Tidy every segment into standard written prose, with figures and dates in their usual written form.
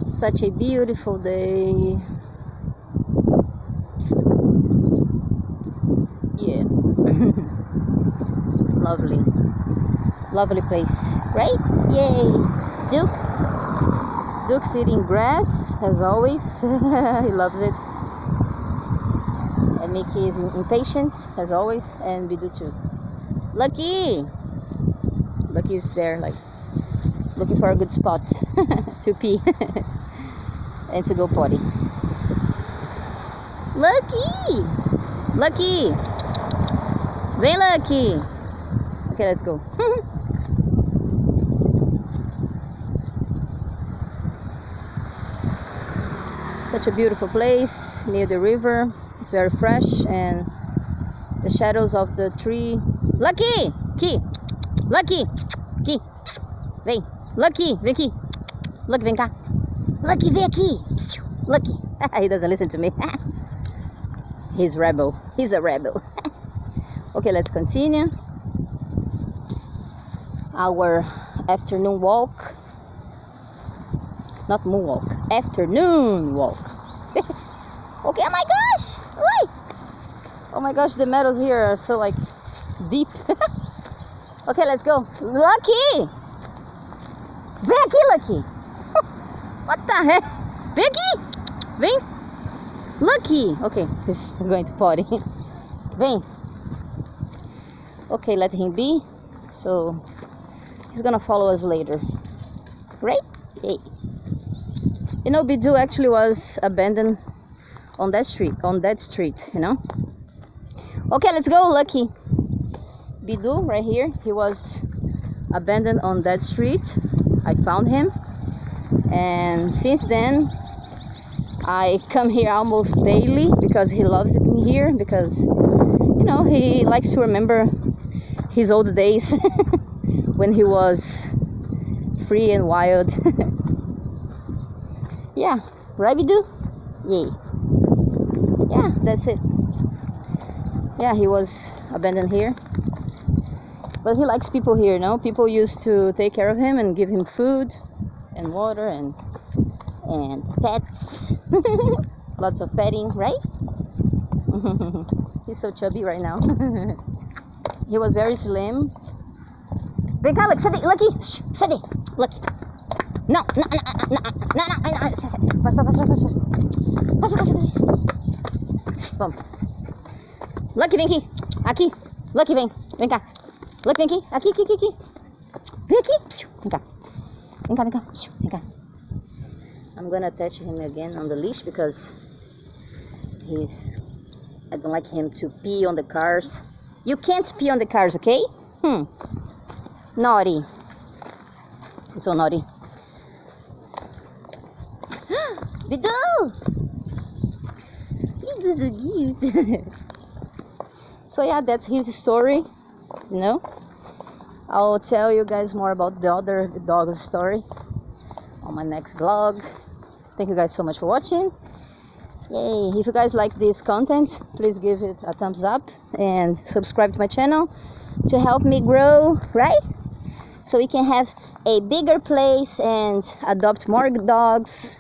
Such a beautiful day. Yeah. Lovely. Lovely place, right? Yay. Duke's eating grass as always. He loves it. And Mickey is impatient as always, and Bidu too. Lucky is there, like looking for a good spot to pee and to go potty. Lucky, vem Lucky. Okay, let's go. Such a beautiful place near the river. It's very fresh, and the shadows of the tree. Lucky, vem, Lucky, vem aqui. Lucky, vem cá. Lucky, vem aqui. Lucky. He doesn't listen to me. He's a rebel. Okay, let's continue our afternoon walk. Not moonwalk. Afternoon walk. Okay, oh my gosh. Oi. Oh my gosh, the meadows here are so like deep. Okay, let's go. Lucky. Vem aqui, Lucky. What the heck? Vem aqui. Vem. Lucky. Okay, he's going to potty. Vem. Okay, let him be. So he's gonna follow us later. Right? Yay. You know, Bidu actually was abandoned on that street, you know. Okay, let's go, Lucky. Bidu right here, he was abandoned on that street. I found him, and since then I come here almost daily because he loves it here, because you know, he likes to remember his old days when he was free and wild. Yeah, right, Bidu? Yay. Yeah, that's it. Yeah, he was abandoned here, but he likes people here, you know. People used to take care of him and give him food and water and pets. Lots of petting, right? He's so chubby right now. He was very slim. Vem cá, Lucky, sede, Lucky, sede, Lucky. No. Passa. Vamos. Lucky, vem aqui. Lucky, vem cá. Lucky, vem aqui. Aqui. Vem aqui. Vem cá. I'm gonna attach him again on the leash because I don't like him to pee on the cars. You can't pee on the cars, okay? Naughty. He's so naughty. Bidu! Bidu's so cute. So yeah, that's his story, you know. I'll tell you guys more about the other dog's story on my next vlog. Thank you guys so much for watching. Yay! If you guys like this content, please give it a thumbs up and subscribe to my channel to help me grow, right? So we can have a bigger place and adopt more dogs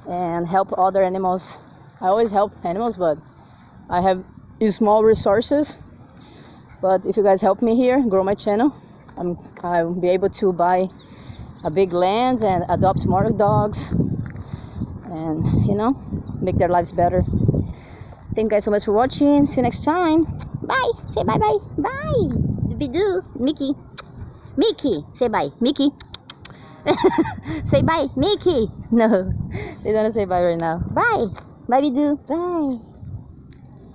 and help other animals. I always help animals, but I have small resources. But if you guys help me here, grow my channel, I'll be able to buy a big land and adopt more dogs and, you know, make their lives better. Thank you guys so much for watching. See you next time. Bye. Say bye. Bye. Bidu. Mickey. Say bye. Mickey. Say bye. Mickey. No, they don't say bye right now. Bye. Bye, Bidu. Bye.